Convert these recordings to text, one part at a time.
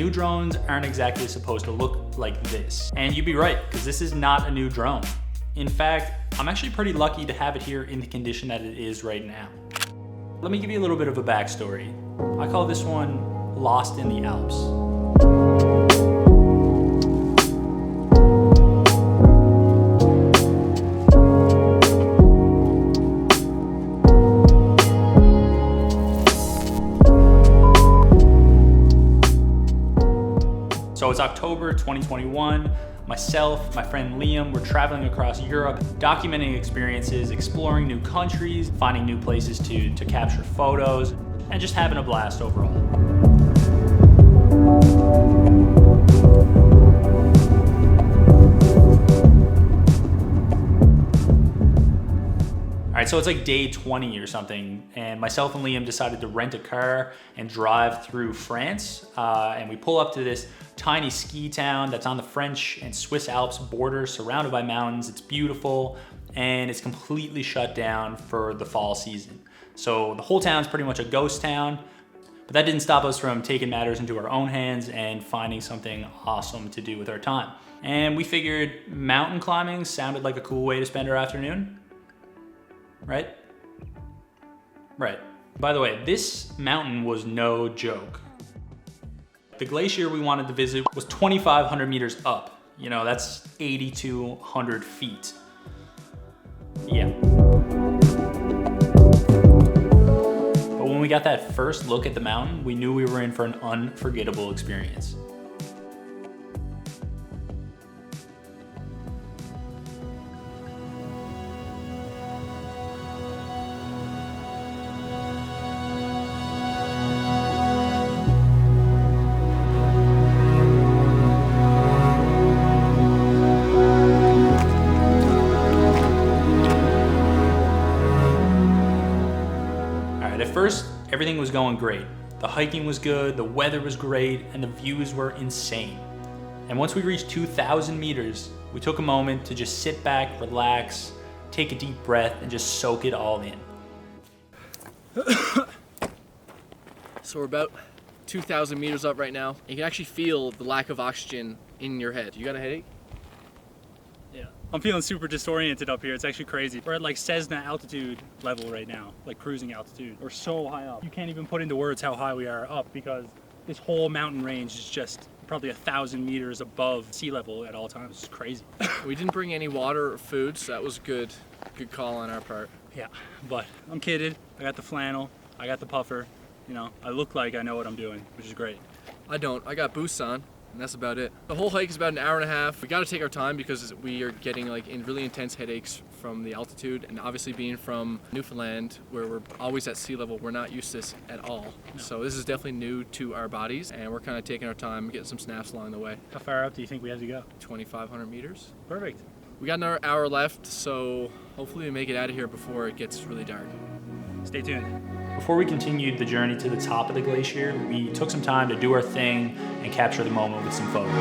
new drones aren't exactly supposed to look like this. And you'd be right, because this is not a new drone. In fact, I'm actually pretty lucky to have it here in the condition that it is right now. Let me give you a little bit of a backstory. I call this one Lost in the Alps. So it's October 2021. Myself, my friend Liam, we're traveling across Europe, documenting experiences, exploring new countries, finding new places to capture photos, and just having a blast overall. All right, so it's like day 20 or something, and myself and Liam decided to rent a car and drive through France, and we pull up to this tiny ski town that's on the French and Swiss Alps border, surrounded by mountains. It's beautiful, and it's completely shut down for the fall season. So the whole town's pretty much a ghost town, but that didn't stop us from taking matters into our own hands and finding something awesome to do with our time. And we figured mountain climbing sounded like a cool way to spend our afternoon. Right? Right. By the way, this mountain was no joke. The glacier we wanted to visit was 2,500 meters up. You know, that's 8,200 feet. Yeah. But when we got that first look at the mountain, we knew we were in for an unforgettable experience. At first, everything was going great. The hiking was good, the weather was great, and the views were insane. And once we reached 2,000 meters, we took a moment to just sit back, relax, take a deep breath, and just soak it all in. So we're about 2,000 meters up right now. You can actually feel the lack of oxygen in your head. You got a headache? Yeah. I'm feeling super disoriented up here. It's actually crazy. We're at like Cessna altitude level right now, like cruising altitude. We're so high up. You can't even put into words how high we are up because this whole mountain range is just probably 1,000 meters above sea level at all times. It's crazy. We didn't bring any water or food, so that was good call on our part. Yeah, but I'm kitted. I got the flannel, I got the puffer. You know, I look like I know what I'm doing, which is great. I don't. I got boosts on, and that's about it. The whole hike is about an hour and a half. We got to take our time because we are getting like really intense headaches from the altitude, and obviously being from Newfoundland, where we're always at sea level, we're not used to this at all. No. So this is definitely new to our bodies, and we're kind of taking our time, getting some snaps along the way. How far up do you think we have to go? 2,500 meters. Perfect. We got another hour left, so hopefully we make it out of here before it gets really dark. Stay tuned. Before we continued the journey to the top of the glacier, we took some time to do our thing and capture the moment with some photos.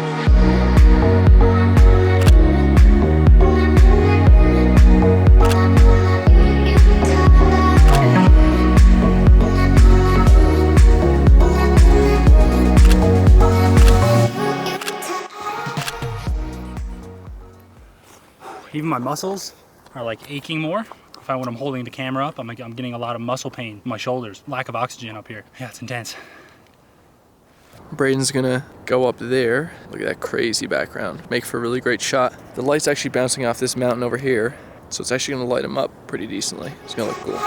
Even my muscles are like aching more. If I when I'm holding the camera up, I'm getting a lot of muscle pain in my shoulders. Lack of oxygen up here. Yeah, it's intense. Braden's gonna go up there. Look at that crazy background. Make for a really great shot. The light's actually bouncing off this mountain over here, so it's actually gonna light him up pretty decently. It's gonna look cool.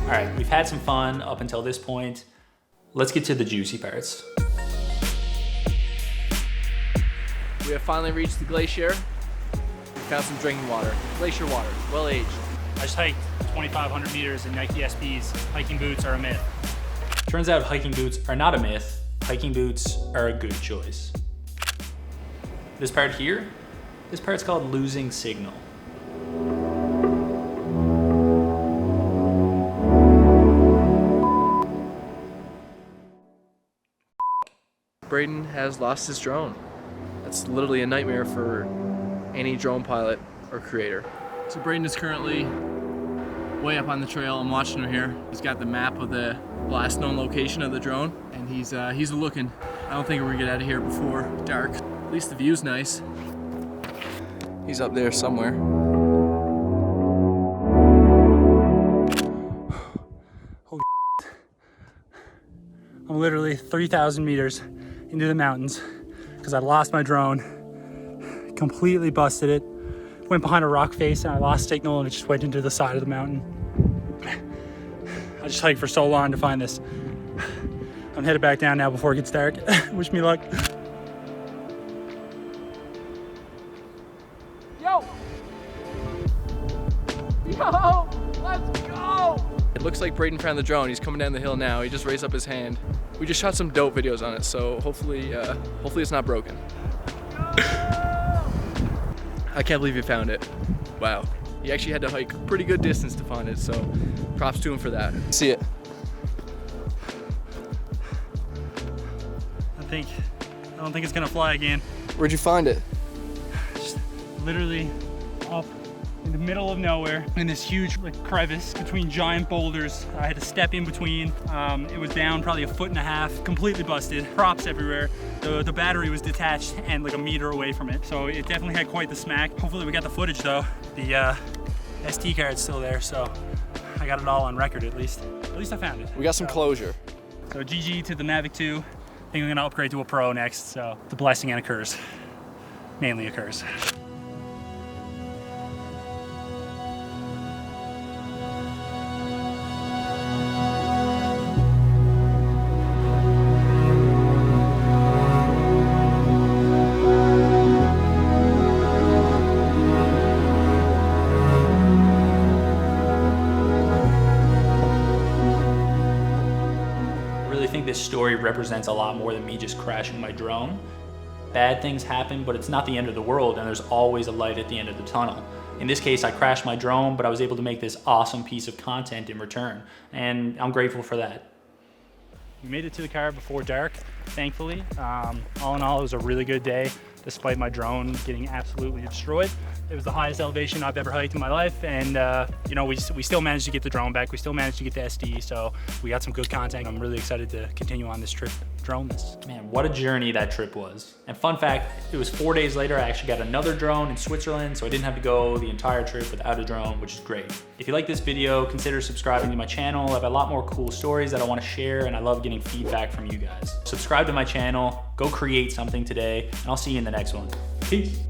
All right, we've had some fun up until this point. Let's get to the juicy parts. We have finally reached the glacier. We found some drinking water, glacier water, well aged. I just hiked 2,500 meters in Nike SBs. Hiking boots are a myth. Turns out hiking boots are not a myth. Hiking boots are a good choice. This part here, this part's called losing signal. Braden has lost his drone. That's literally a nightmare for any drone pilot or creator. So Braden is currently way up on the trail. I'm watching him here. He's got the map of the last known location of the drone, and he's looking. I don't think we're gonna get out of here before dark. At least the view's nice. He's up there somewhere. Holy I'm literally 3,000 meters into the mountains because I lost my drone, completely busted it, went behind a rock face and I lost signal and it just went into the side of the mountain. I just hiked for so long to find this. I'm headed back down now before it gets dark. Wish me luck. Yo! Yo! Let's go! It looks like Braden found the drone. He's coming down the hill now. He just raised up his hand. We just shot some dope videos on it, so hopefully it's not broken. I can't believe he found it. Wow. He actually had to hike a pretty good distance to find it, so props to him for that. See it. I don't think it's gonna fly again. Where'd you find it? Just literally up in the middle of nowhere in this huge crevice between giant boulders. I had to step in between. It was down probably 1.5 feet, completely busted, props everywhere. The battery was detached and like a meter away from it. So it definitely had quite the smack. Hopefully we got the footage though. The SD card's still there, so I got it all on record at least. At least I found it. We got some closure. So GG to the Mavic 2. I think I'm gonna upgrade to a Pro next, so the blessing and a curse. Mainly a curse. This story represents a lot more than me just crashing my drone. Bad things happen, but it's not the end of the world, and there's always a light at the end of the tunnel. In this case, I crashed my drone, but I was able to make this awesome piece of content in return, and I'm grateful for that. We made it to the car before dark, thankfully. All in all, it was a really good day, despite my drone getting absolutely destroyed. It was the highest elevation I've ever hiked in my life, and you know, we still managed to get the drone back. We still managed to get the SD, so we got some good content. I'm really excited to continue on this trip, drone-less. Man, what a journey that trip was. And fun fact, it was 4 days later, I actually got another drone in Switzerland, so I didn't have to go the entire trip without a drone, which is great. If you like this video, consider subscribing to my channel. I have a lot more cool stories that I want to share, and I love getting feedback from you guys. Subscribe to my channel, go create something today, and I'll see you in the next one. Peace.